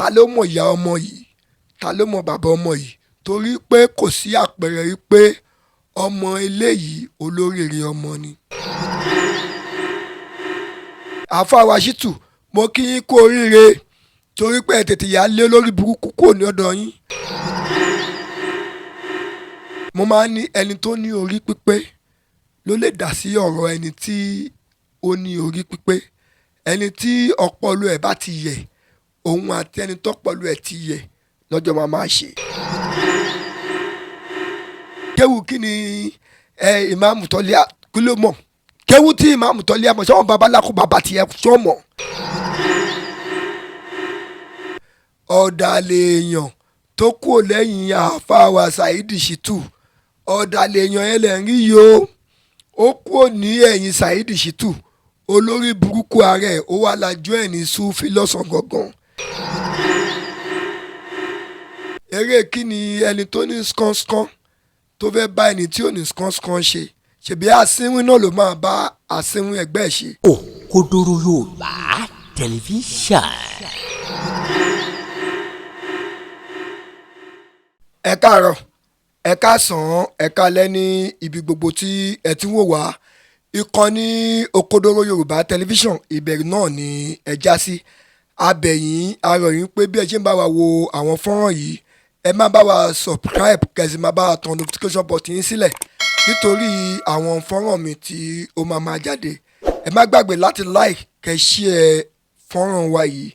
ta ló mọ̀ ìyá ọmọ yìí, ta ló mọ̀ bàbá ọmọ yìí, torí pé kò sí àpẹẹrẹ rí pé ọmọ eléyìí olóríire ọmọ ni. àáfàá wa Ṣítù, mo kí yín kú oríire torí pé ẹ tètè yà lé lórí burúkú kúrò ní ọ̀dọ̀ yín. mo máa ń ní ẹni tó ní orí pípé ló lè dá sí ọ̀rọ̀ ẹni tí ó ní orí pípé. ẹni tí ọpọlọ ẹ̀ bá ti yẹ̀, òun àti ẹni tọ́pọlọ ẹ̀ ti yẹ̀ lọ́jọ́ máa ṣe. kéwù kí ni ìmáàmù Tọ́lá kí ló mọ̀? kéwù tí ìmáàmù Tọ́lá mọ̀ sọ́wọ́n babaláko bàbá tiẹ̀ sọ́mọ̀. ọ̀dàlẹ̀ èèyàn tó kúrò lẹ́yìn àáfàá wa Saheed Shittu, ọ̀dàlẹ̀ èèyàn yẹn lẹ̀ ń rí yìí o. ó kúrò ní ẹ̀yìn Saheed Shittu, olórí burúkú ààrẹ ó wà lájọ́ ẹ̀ ní Sufi lọ́sàn gangan. eré kí ni ẹni tó ní skánskán tó fẹ́ bá ẹni tí ò ní skánskán ṣe? ṣèbí asínwín náà ló máa bá asínwín ẹgbẹ́ ẹ̀ ṣe. Òkodoro Yorùbá tẹlifíṣàn. ẹ káàárọ̀, ẹ káàsán, ẹ káalẹ́ ní ibi gbogbo tí ẹ ti ń wò wá. ìkànnì Òkodoro Yorùbá tẹlifíṣàn ìbẹ̀rù náà ni ẹ já sí. abẹ̀yìn arọ̀yìn pé bí ẹ ṣe ń bá wa wo àwọn fọ́nrán yìí, ẹ má bá wa subscribe, kẹ̀sì má bá wa tan notification button yín sílẹ̀ nítorí àwọn fọ́nrán mi tí ó máa jáde. ẹ má gbàgbé láti like, kẹ́ share fọ́nrán wa yìí,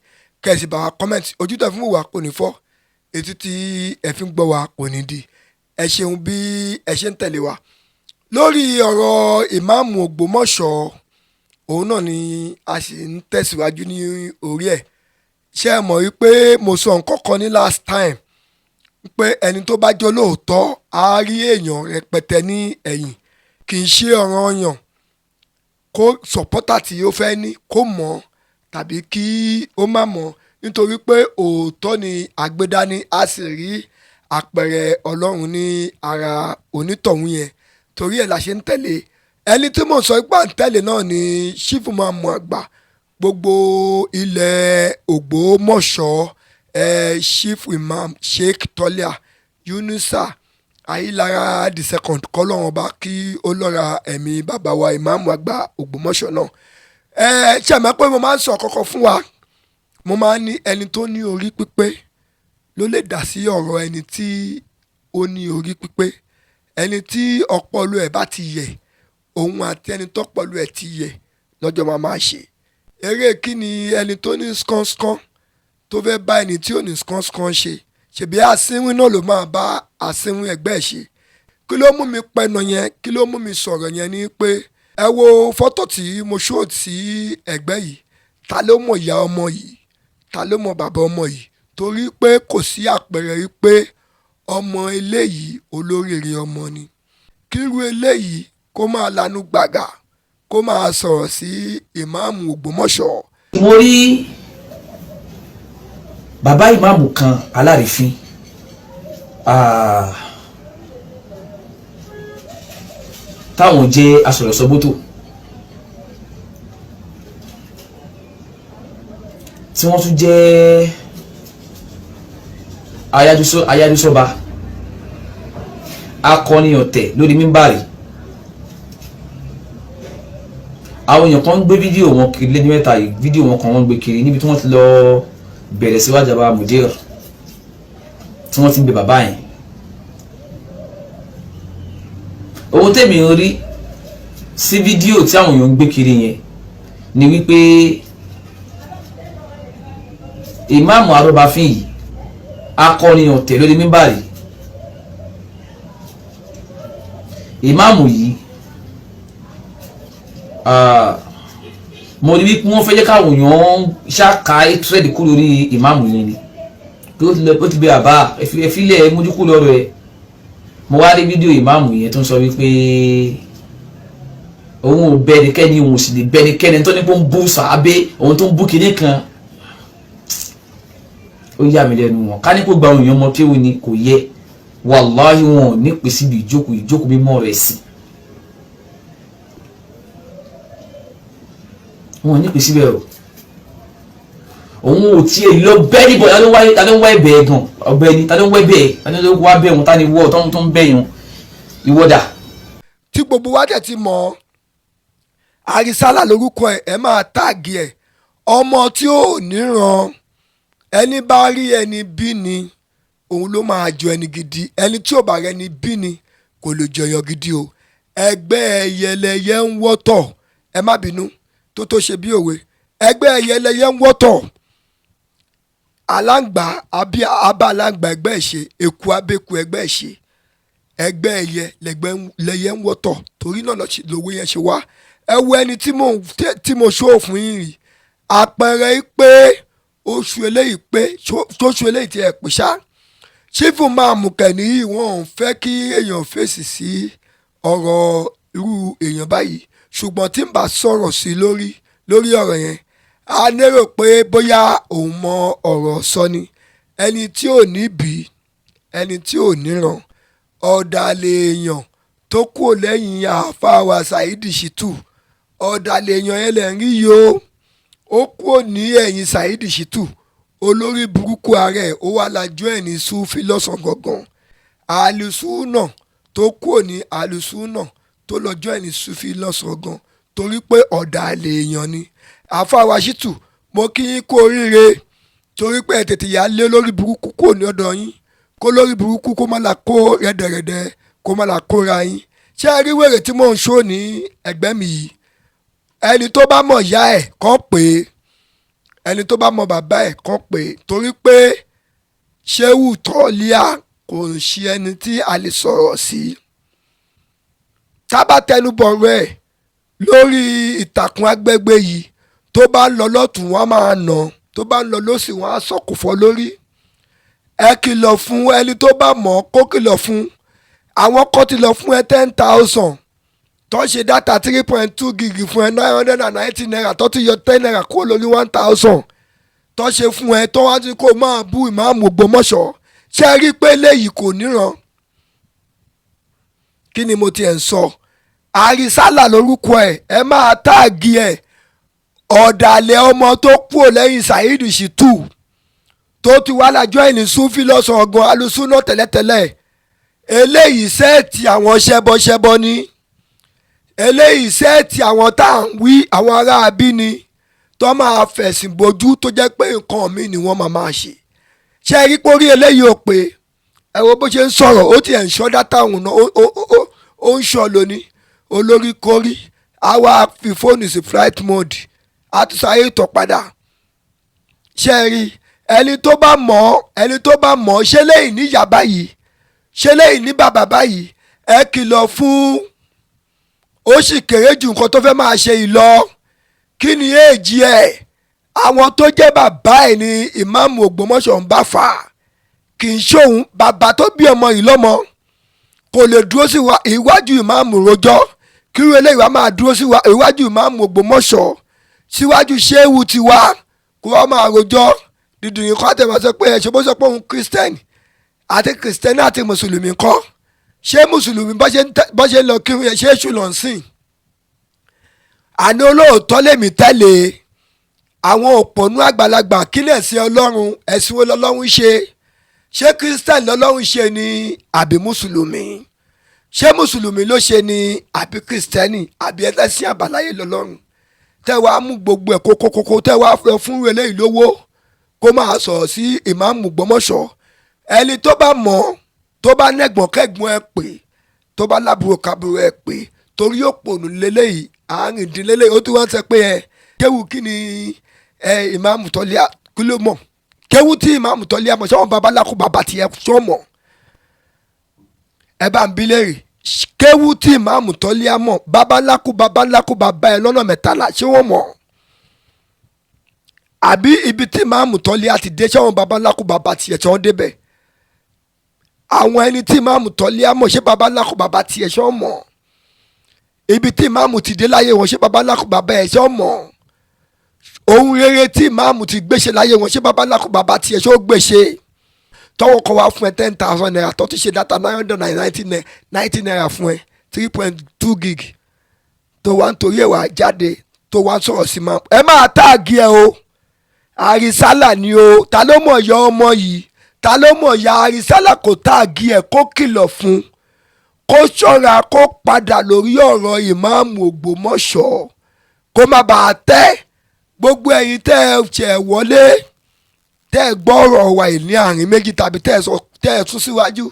kẹ̀sì bá wa comment. ojú tẹ̀ fún wa kò ní fọ́, etí tí ẹ fi ń gbọ́ wa kò ní di. ẹ ṣeun bí ẹ ṣe ń tẹ̀lé wa lórí ọ̀rọ̀ ìmáàmù Ògbómọ̀ṣọ́. òun náà ni a sì ń tẹ̀síwájú ní orí ẹ̀. ṣé ẹ mọ̀ wípé mo sọ nǹkan kan ní last time pé ẹni tó bá jọ lóòótọ́ á rí èèyàn rẹpẹtẹ ní ẹ̀yìn. kì í ṣe ọ̀ranyàn kó sọ̀pọ́tà tí ó fẹ́ ní kó mọ̀ tàbí kí ó má mọ̀, nítorí pé òótọ́ ni àgbédání, a sì rí àpẹẹrẹ Ọlọ́run ní ara onítọ̀hún yẹn. torí ẹ̀ la ṣe ń tẹ̀lé. ẹni tí mò ń sọ ipá ń tẹ̀lé náà ni ṣífù máa mọ̀ àgbà gbogbo ilẹ̀ Ògbómọ̀ṣọ́, ṣífù imam Sheikh Tọ́lá Yunusa Ayílára the second, kọ́lọ́run ọba kí ó lọ́ra ẹ̀mí bàbá wa ìmáàmù àgbà Ògbómọ̀ṣọ́ náà. ṣe àmọ́ pé mo máa ń sọ kọ́kọ́ fún wa, mo máa ń ní ẹni tó ní orí pípé ló lè dá sí ọ̀rọ̀ ẹni tí ó ní orí pípé. ẹni tí ọpọlọ ẹ̀ bá ti yẹ̀, òun àti ẹni tọ́pọlọ ẹ̀ ti yẹ̀ lọ́jọ́ máa ṣe. eré kí ni ẹni tó ní skánskán tó fẹ́ bá ẹni tí ò ní skánskán ṣe? ṣèbí asínwín náà ló máa bá asínwín ẹgbẹ́ ẹ̀ ṣe. kí ló mú mi pẹnu yẹn, kí ló mú mi sọ̀rọ̀ yẹn ni pé ẹ wo fọ́tò tí mo ṣó sí ẹgbẹ́ yìí. ta ló mọ̀ ìyá ọmọ yìí, ta ló mọ̀ bàbá ọmọ yìí, torí pé kò sí àpẹẹrẹ rí pé ọmọ eléyìí olóríire ọmọ ni. kírú eléyìí kó máa lanu gbàgà kó máa sọ̀rọ̀ sí ìmáàmù Ògbómọ̀ṣọ́. mo rí bàbá ìmáàmù kan alárìífín, táwọn jẹ́ asọ̀rọ̀sọ́gbótò, tí wọ́n tún jẹ́ ayádúsọ́ba, akọni ọ̀tẹ̀ lórí mímbàrí. àwọn èèyàn kan ń gbé fídíò wọn kiri lẹ́ni mẹ́ta yìí, fídíò wọn kan wọ́n gbé kiri níbi tí wọ́n ti lọ bẹ̀rẹ̀ síwájú àbá mùdír tí wọ́n ti ń bẹ bàbá yẹn. ohun tèmi ń rí sí fídíò tí àwọn èèyàn ń gbé kiri yẹn ni wípé ìmáàmù Arọ́báfín yìí, akọni ọ̀tẹ̀ lórí mímbàrí, ìmáàmù yìí mo rí wípé wọ́n fẹ́ jẹ́ káwọn èèyàn ṣáka ìtúrẹ́dì kú lórí ìmáàmù yìí ni pé ó ti bẹ àbá ẹ̀fílẹ̀ mójúkú lọ́rọ̀ ẹ̀. mo wá rí fídíò ìmáàmù yẹn tó ń sọ wípé òun ò bẹ ẹnikẹ́ni, òun sì lè bẹ ẹnikẹ́ni tó ní pé ó ń bú sàábé, òun tó ń bú kinní kan. ó yà mí lẹ́nu wọn ká ní kó gba òyìnbó ọmọ kéwù ni kò yẹ, wàláhì wọn ò ní pèsè ibi ìjókòó mímọ́ rẹ̀ sí. wọn ò ní pèsè bẹ́ẹ̀ o. òun ò tiẹ̀ lọ bẹ́ẹ̀ níbọ̀ ta ló ń wá ẹ̀bẹ̀ gan ọ̀gbẹ́ni ta ló ń wá ẹ̀bẹ̀ ta ló ń wá bẹ̀ wọn ta ni wọ́ tó ń bẹ̀ yàn ìwọ́dà. tí gbogbo wa dẹ̀ ti mọ̀ Àrísálà lórúkọ ẹ̀ máa táàgì ẹ̀ ọmọ tí ò níran ẹni bá rí ẹni bí ni òun ló máa jọ ẹni gidi ẹni tí ò bá rẹ ni bí ni kò lè jọyàn gidi o ẹgbẹ́ ẹyẹlẹyẹ ń wọ́tọ̀ ẹ má bínú tó ṣe bí òwe ẹgbẹ́ ẹyẹlẹyẹ ń wọ́tọ̀ aláǹgbá abá aláǹgbá ẹgbẹ́ ìṣe èkú abẹ́kú ẹgbẹ́ ìṣe ẹgbẹ́ ẹyẹ lẹyẹ ń wọ́tọ̀ torí náà lówó yẹn ṣe wá ẹ wo ẹni tí mo ṣó fún yín rí àpẹẹrẹ pé oṣù eléyìí pé oṣù eléyìí ti ẹ̀ pè ṣá ṣífù máa mú kẹ́ni yìí wọ́n ò fẹ́ kí èèyàn fèsì sí ọ̀rọ̀ irú èèyàn báyìí ṣùgbọ́n tí n bá sọ̀rọ̀ sí lórí ọ̀rọ̀ yẹn a lérò pé bóyá òun mọ ọ̀rọ̀ sọ ni ẹni tí ò ní bí ẹni tí ò níran ọ̀dàlẹ̀ èèyàn tó kú lẹ́yìn àáfàá wa Saheed Shittu ọ̀dàlẹ̀ èèyàn yẹn lẹ̀ ń rí yìí ó kú ní ẹ̀yìn Saheed Shittu olórí burúkú ààrẹ ó wà lájú ẹ̀ ní Sufi lọ́sàn gangan àlùsùnà tó kú ní àlùsùnà tó lọ́jọ́ ẹ̀ ní Sufi lọ́sàn gan torí pé ọ̀dàlẹ̀ èèyàn ni àáfàá wa Shittu mo kí yín kú oríire torí pé ẹ̀ tètè yà á lé lórí burúkú kò ní ọ̀dọ̀ yín kó lórí burúkú kó má la kó rẹ́dẹ̀rẹ́dẹ́ kó má la kóra yín ṣé ẹ rí wèrè tí mò ń ṣó ní ẹgbẹ́ mi yìí ẹni tó bá mọ̀ ìyá ẹ̀ kàn pé ẹni tó bá mọ̀ bàbá ẹ̀ kàn pé torí pé Ṣéhù Tọ́líà kò ń ṣe ẹni tí a lè sọ̀rọ̀ sí tábà tẹnubọ̀rọ̀ ẹ̀ lórí ìtàkùn agbègbè yìí tó bá ń lọ lọ́tún wọn máa nà tó bá ń lọ lọ́sì wọn á sọ̀kò fọ́ lórí ẹ kìlọ̀ fún ẹni tó bá mọ̀ kó kìlọ̀ fún àwọn kan ti lọ fún ẹ 10,000 tó ṣe dátà 3.2 gig fún ẹ 990 naira tó ti yọ 10 naira kúrò lórí 1,000 tó ṣe fún ẹ tó wá sí kó máa bú ìmáàmù Ògbómọ̀ṣọ́ ṣé ẹ rí i pé léyìí kò níran kí ni mo tiẹ̀ ń sọ Àrísálà lórúkọ ẹ máa táàgì ẹ ọ̀dàlẹ̀ ọmọ tó kúrò lẹ́yìn Saheed Shittu tó ti wá lájọ́ ẹni Sufi lọ́sàn ọ̀gàn alùsùnà tẹ́lẹ̀tẹ́lẹ̀ eléyìí sẹ́ẹ̀tì àwọn ṣẹbọṣẹbọ ni eléyìí sẹ́ẹ̀tì àwọn tá à ń wí àwọn ará abí ni tó máa fẹ̀sìn bojú tó jẹ́ pé nǹkan mi ni wọ́n máa ṣe ṣé ẹ rí pórí eléyìí ò pé ẹ wo bó ṣe ń sọ̀rọ̀ ó ti ẹ̀ ń ṣọ́ dátà òun náà ó ń ṣọ́ lóní olórí kórí á wá fi fóònù sí flight mode á tún sáyé ìtọ̀ padà ṣé ẹ rí ẹni tó bá mọ̀ ṣé lẹ́yìn níyà báyìí ṣé lẹ́yìn ní bàbá báyìí ẹ kìlọ̀ fún ó sì kéré ju nǹkan tó fẹ́ máa ṣe ìlọ kí ni èjì ẹ̀ àwọn tó jẹ́ bàbá ẹ̀ ní ìmáàmù Ògbómọ̀ṣọ́ ń bá fà kì í ṣòun bàbá tó bí ọmọ yìí lọ́mọ kò lè dúró sí iwájú ìmáàmù rojọ́ kí irú eléyìí wá máa dúró sí iwájú ìmáàmù Ògbómọ̀ṣọ́ síwájú Ṣéhù tiwa kó wá máa rojọ́ dídùn kọ́ àtẹ̀wọ́ sọ pé ẹ̀ṣẹ̀ bó sọ pé òun kírísítẹ́nì àti kírísítẹ́nì àti mùsùlùmí kọ́ ṣé mùsùlùmí bá ṣe lọ kírun yẹn ṣé èṣù lọ ń sìn àní olóòótọ́ lèmi tẹ̀lé àwọn òpònú àgbàlagbà kílẹ̀ sí ọlọ́run ẹ̀sìn wo lọ́lọ́run ṣé kírísítẹ́nì lọ́lọ́run ṣe ni àbí mùsùlùmí ṣé mùsùlùmí ló ṣe ni àbí kírísítẹ́nì àbí ẹlẹ́sìn àbáláyé lọ́lọ́run tẹ́ wàá mú gbogbo ẹ̀ kókókókó tẹ́ wàá fẹ́ fún eléyìí lówó kó máa sọ̀rọ̀ sí ìmáàmù Ògbómọ̀ṣọ́ ẹni tó bá mọ̀ tó bá nẹ́gbọ̀n kẹ́gbọ̀n ẹ pè tó bá lábúrò kábúrò ẹ pè torí òpònú lélẹ́yìí àárìndínlélẹ́yìí ó tún wá ń sọ pé ẹ kéwù kí ni ìmáàmù Tọ́líà kí ló mọ̀ kéwù tí ìmáàmù Tọ́líà mọ̀ sọ́wọ́n babaláko bàbá tiẹ̀ sọ́mọ̀ ẹ bá ń bí léèrè kéwù tí ìmáàmù Tọ́líà mọ̀ babaláko bàbá ẹ lọ́nà mẹ́tàlá ṣé wọ́n mọ̀ àbí ibi tí ìmáàmù Tọ́líà ti dé sọ́wọ́n babaláko bàbá tiẹ̀ tí wọ́n débẹ̀ àwọn ẹni tí ìmáàmù Tọ́líà mọ̀ ṣé babaláko bàbá tiẹ̀ ṣọ́ mọ̀ ibi tí ìmáàmù ti dé láyé wọn ṣé babaláko bàbá ẹ̀ ṣọ́ mọ̀ ohun rere tí ìmáàmù ti gbéṣe láyé wọn ṣé babaláko bàbá tiẹ̀ ṣọ́ gbéṣe tọ́wọ́ kọ́ wá fún ẹ 10,000 naira tó ti ṣe data 990 naira fún ẹ 3.2 gig tó wá ń torí ẹ̀ wá jáde tó wá ń sọ̀rọ̀ sí máa ẹ máa táàgì ẹ o Àrísálà ni o, ta ló mọ̀ ya ọmọ yìí, ta ló mọ̀ ya Àrísálà kò táàgì ẹ̀ kó kìlọ̀ fún, kó ṣọ́ra kó padà lórí ọ̀rọ̀ ìmáàmù Ògbómọ̀ṣọ́ kó má bàa tẹ́ gbogbo ẹ̀yin tẹ́ ẹ ṣẹ̀ wọlé tẹ́ ẹ gbọ́ ọ̀rọ̀ wa yìí ní àárín méjì tàbí tẹ́ ẹ tún síwájú.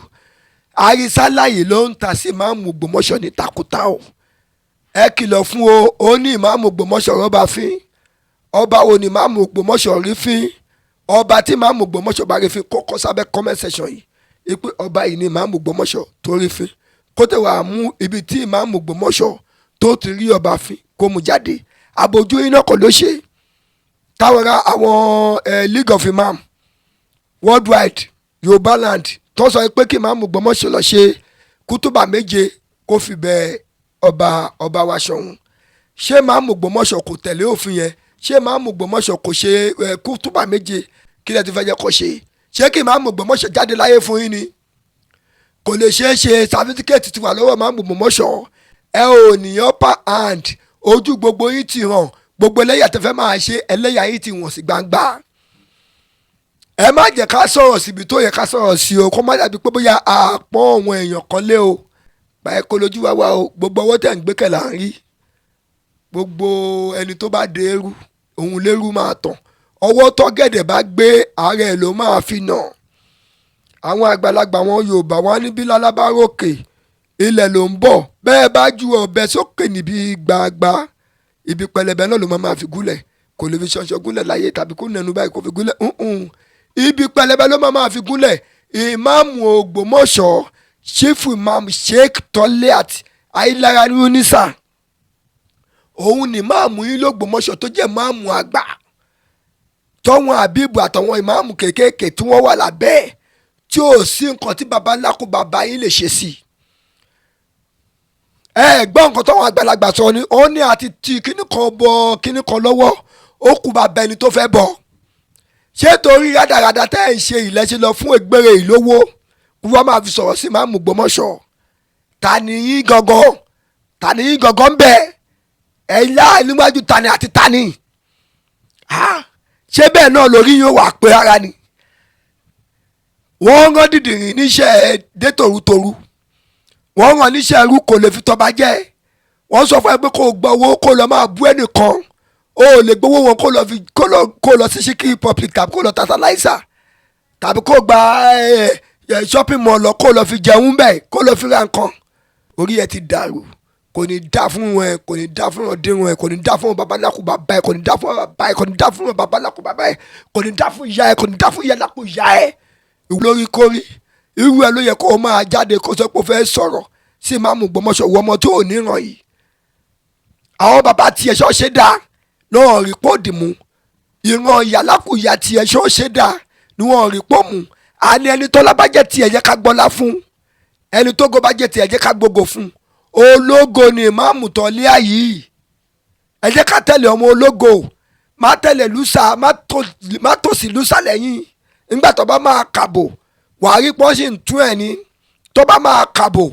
Àrísálà yìí ló ń ta sí ìmáàmù Ògbómọ̀ṣọ́ ní takuta o. Ẹ kìlọ̀ fún o, ó ní ìmáàmù Ògbómọ̀ṣọ́ rọ́bà fín, ọba wo ni ìmáàmù Ògbómọ̀ṣọ́ rí fín, ọba tí ìmáàmù Ògbómọ̀ṣọ́ bá rí fín kó kọ sábẹ́ comment section yìí pé ọba yìí ni ìmáàmù Ògbómọ̀ṣọ́ tó rí fín, kó tẹ̀ wá mú ibi tí ìmáàmù Ògbómọ̀ṣọ́ tó ti rí ọba fín kó mú jáde. Àbójú iná kò ló ṣe táwọn ra àwọn League of Imam worldwide Yorùbá land tó sọ pé kí ìmáàmù Ògbómọ̀ṣọ́ lọ ṣe kútùbà méje kó fi bẹ ọba wa Ṣọ̀ún. Ṣé ìmáàmù Ògbómọ̀ṣọ́ kò tẹ̀lé òfin yẹn? Ṣé ìmáàmù Ògbómọ̀ṣọ́ kò ṣe kútùbà méje? Kí lẹ ti fẹ́ jẹ́ kó ṣe? Ṣé kí ìmáàmù Ògbómọ̀ṣọ́ jáde láyé fún yín ni? Kò lè ṣeé ṣe, sáfítíkẹ́ẹ̀tì ti wà lọ́wọ́ ìmáàmù Ògbómọ̀ṣọ́. Ẹ ò ní upper hand, ojú gbogbo yín ti hàn, gbogbo ẹlẹ́yà tẹ́fẹ́ máa ṣe ẹlẹ́yà yín ti wọ̀n sí gbangba. Ẹ má jẹ́ ká sọ̀rọ̀ síbi tó yẹ ká sọ̀rọ̀ sí o, kó má dàbí pé bóyá àpọ́n àwọn èèyàn kan lé o. Báyìí kó lójú wá wá o, gbogbo ọwọ́ tẹ̀ ń gbé kẹ̀ là ń rí. Gbogbo ẹni tó bá dé eru òun lérú máa tàn, ọwọ́ tọ́gẹ̀dẹ̀ bá gbé ààrẹ ló máa fi nà. Àwọn àgbàlagbà wọn Yorùbá wọn níbí lálábárókè ilẹ̀ ló ń bọ̀, bẹ́ẹ̀ bá ju ọ̀bẹ sókè níbi gbagba ibi pẹlẹbẹ náà ló máa fi gúnlẹ̀, kò lè fi ṣanṣan gúnlẹ̀ láyé tàbí kó nẹnu báyìí kó fi gúnlẹ̀ ibi pẹlẹbẹ ló máa fi gúnlẹ̀. Ìmáàmù Ògbómọ̀ṣọ́ Chief Imam Sheikh Toliat Ayílára Yunisa òun ni máàmù yín l'Ógbómọ̀ṣọ́ tó jẹ́ máàmù àgbà tọ́wọ́n Àbíbù àtàwọn ìmáàmù kéékèèké tí wọ́n wà lábẹ́ ẹ̀ tí ò sí nǹkan tí baba ńlá kó baba yín lè ṣe sí. Ẹ gbọ́ nǹkan tọ́wọ́n àgbàlagbà sọ ni ó ní àti ti kíní kan bọ kíní kan lọ́wọ́ ó kú bàbá ẹni tó fẹ́ bọ̀. Ṣé torí rádaràda tẹ́ ẹ̀ ń ṣe ìlẹ́sìn lọ fún Ẹgbẹ́rẹ́ ìlówó wọ́n máa fi sọ̀rọ̀ sí ìmáàmù Ògbómọ̀ṣọ́? Ta ni yín gangan bẹ́ẹ̀ ẹ̀yin láà níwájú tani àti tani? Ṣé bẹ́ẹ̀ náà lórí yóò wà pé ara ni? Wọ́n rán Dìdìrín níṣẹ́ dé tòrútòrú, wọ́n rán níṣẹ́ ẹrú kò lè fi tọba jẹ́, wọ́n sọ fún ẹ pé kó gbọ́ owó kó lọ máa bú ẹnìkan, ó lè gbowó wọn kó lọ sí Ṣíkì Republic tàbí kó lọ Tantalizer tàbí kó gba shopping mall lọ kó lọ fi jẹun bẹ́ẹ̀ kó lọ fi ra nǹkan. Orí ẹ ti dàrú, kò ní dá fún ẹ, kò ní dá fún ọdínrún ẹ, kò ní dá fún babaláku bàbá ẹ, kò ní dá fún bàbá ẹ, kò ní dá fún babaláku bàbá ẹ, kò ní dá fún ìyá ẹ, kò ní dá fún ìyáláku ìyá ẹ. Lórí kórí irú ẹ ló yẹ kó o máa jáde kó sọ pé o fẹ́ sọ̀rọ̀ sí ìmáàmù Ògbómọ̀ṣọ́ wọ ọmọ tó ò ní ràn yìí. Àwọn bàbá tiẹ̀ ṣọ́ ṣe dáa náà rí pò dì mú, ìran ìyáláku ìyá tiẹ̀ ṣọ́ ṣe dáa ni wọ́n rí pò mú. Àní ẹni tó lábàjẹ́ tiẹ̀ jẹ́ ká gbọ́lá fún, ẹni tó go bá jẹ́ tiẹ̀ jẹ́ ká gbogbo fún. Ológo ni ìmáàmù Tọ́líà yìí, ẹ jẹ́ ká tẹ̀lé ọmọ ológo, má tẹ̀lé lùsà, má tòsí lùsà lẹ́yìn. Nígbà tó bá máa kàbò wàá rí pọ́ńsì ń tún ẹ̀ ní, tó bá máa kàbò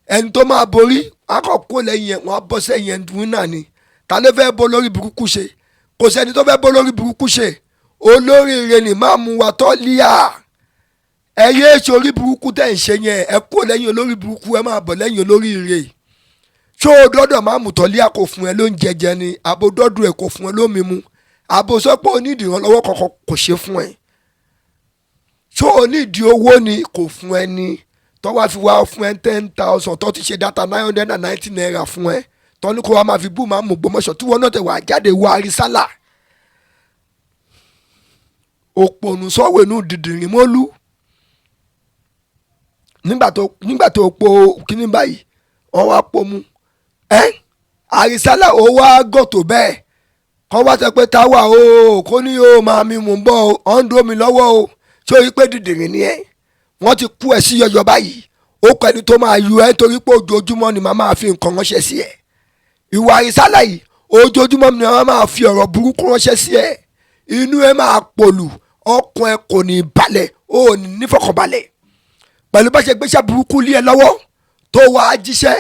ẹni tó máa borí akọ̀kọ́ lẹ́yìn ẹ̀ wọ́n á bọ́ sẹ́yìn ẹ̀ ń dùn náà ni. Ta ló fẹ́ bọ́ lórí burúkú ṣe? Kò sẹ́ni tó fẹ́ bọ́ lórí burúkú ṣe. Olóríire ni ìmáàmù wa Tọ́líà. Ẹ yé ṣe orí burúkú tẹ̀ ń ṣe yẹn, ẹ kó lẹ́yìn olórí burúkú ẹ máa bọ̀ lẹ́yìn olóríire. Ṣó o dọ́dọ̀ máàmù Tọ́líà kò fún ẹ lóúnjẹ jẹ ni? Àbò dọ́dọ̀ ẹ kò fún ẹ lómi mu? Àbò sọ pé onídìí ìrànlọ́wọ́ kankan kò ṣe fún ẹ? Ṣó onídìí owó ni kò fún ẹ ni? Tó wá fi wá fún ẹ 10,000 tó ti ṣe data 990 naira fún ẹ tó ní kó wá máa fi bú máàmù Ògbómọ̀ṣọ́ tí wọ́n náà tẹ̀ wá jáde wá Àrísálà. Òpònú sọ́wọ́ inú Dìdìrín mọ́lú nígbà tó po kíní báyìí wọ́n wá pò mú Àrísálà ó wá gòtò bẹ́ẹ̀ kọ́ wá sọ pé táwa o kó ní o máa mi mú bọ́ o ọ̀ ń dúró mi lọ́wọ́ o ṣé o rí pé Dìdìrín ni ẹ́ wọ́n ti kú ẹ sí yọyọ báyìí ó kọ ẹni tó máa yọ ẹ torí pé ojoojúmọ́ ni màá máa fi nǹkan ránṣẹ́ sí ẹ. Ìwà Àrísálà yìí ojoojúmọ́ ni màá máa fi ọ̀rọ̀ burúkú ránṣẹ́ sí ẹ, inú ẹ máa pòlù, ọkàn ẹ kò ní balẹ̀, ó ní nífọ̀kànbalẹ̀ pẹ̀lú bá ṣe gbéṣẹ́ burúkú lé ẹ lọ́wọ́ tó wá jíṣẹ́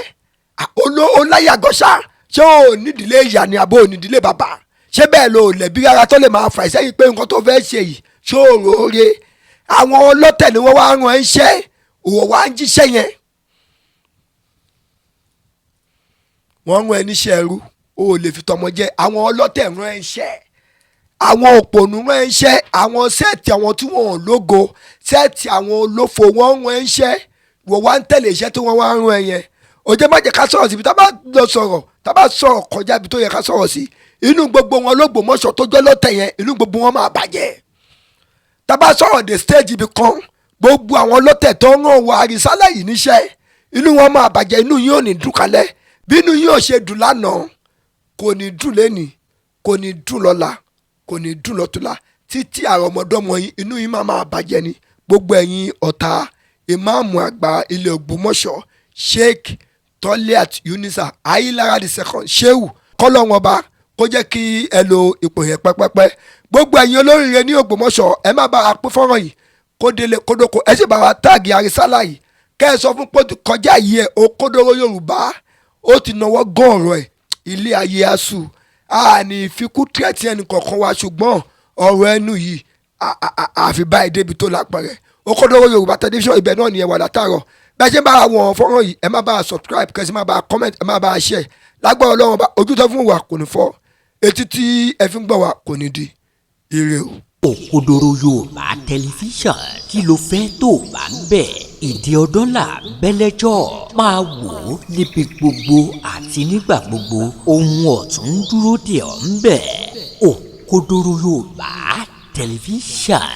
ó láyàgọ́ṣà ṣé ò nídìílé ìyá ni àbó nídìílé bàbá ṣé bẹ́ẹ̀ ló lẹ̀bi rárá tó lè máa fà sẹ́yìn pé nǹkan tó fẹ́ ṣe yìí ṣòro re àwọn ọlọ́tẹ̀ ni wọ́n wá rán ẹ iṣẹ́ òwò wá ń jíṣẹ́ yẹn wọ́n rán ẹ níṣẹ́ ẹrú o ò lè fi tọmọ jẹ àwọn ọlọ́tẹ̀ rán ẹ iṣẹ́ àwọn òpònú rán ẹ iṣẹ́ àwọn sẹ́ẹ̀tì àwọn tí wọ́n ò lógo sẹ́ẹ̀tì àwọn olófo wọ́n rán ẹ iṣẹ́ wọ́n wá ń tẹ̀lé iṣẹ́ tí wọ́n wá ń rán ẹ yẹn òjò má jẹ́ ká sọ̀rọ̀ síbi tá bá lọ sọ̀rọ̀ tá bá sọ̀rọ̀ kọjá ibi tó yẹ ká sọ̀rọ̀ sí inú gbogbo wọn l'Ógbómọ̀ṣọ́ tó jẹ́ lọ́tẹ̀ yẹn inú gbogbo wọn máa bàjẹ́ tá bá sọ̀rọ̀ dé stage ibi kan gbogbo àwọn lọ́tẹ̀ tó ń ràn wọ Àrísálà yìí níṣẹ́ inú wọn máa bàjẹ́ inú yín ò ní dùn kalẹ̀ bí inú yín ò ṣe dùn lánàá kò ní dùn lẹ́nìí kò ní dùn lọ́la kò ní dùn lọ́tùlá títí àrọ̀mọdọ́mọ yín inú yín máa bàjẹ́ ni gbogbo ẹ̀yin ọ̀tá ìmáàmù àgbà ilẹ̀ Ògbómọ̀ṣọ́ Sheikh Toliat Yunusa Ayilara II Shehu kọ́lọ́wọ́n ọba kó jẹ́ kí ẹ lo ipò yẹn pẹ́pẹ́pẹ́ gbogbo ẹ̀yin olóríire ní Ògbómọ̀ṣọ́ ẹ má bá a pín fọ́nrán yìí kó délé kódókó ẹ sì bá wa táàgì Àrísálà yìí kẹ́ ẹ sọ fún pé kọjá yìí ẹ Òkodoro Yorùbá ó ti náwó gan ọ̀rọ̀ ẹ̀ ilé ayé asu àní ìfikú tírẹ̀tì ẹnì kọ̀ọ̀kan wa ṣùgbọ́n ọ̀rọ̀ ẹnu yìí àfi báyìí débi tó lápẹ̀rẹ̀ Òkodoro Yorùbá tẹlifíṣàn ibẹ̀ náà ni ẹ wà látàárọ̀ bẹ́ẹ̀ ṣe ń bá àwọn fọ́nrán yìí ẹ má bá a subscribe kẹ́sì má bá a comment ẹ má bá a share lágbára Ọlọ́run bá ojú tó fún wa kò ní fọ́ etí tí ẹ fi ń gbọ́ wa kò ní di ire o. Òkodoro Yorùbá tẹlifíṣàn kí ló fẹ́ tó bá ń bẹ̀ ìdí ọdún là bẹ́lẹ́jọ́ máa wò ó níbi gbogbo àti nígbà gbogbo ohun ọ̀tún dúró dè ọ́ ń bẹ̀ Òkodoro Yorùbá tẹlifíṣàn.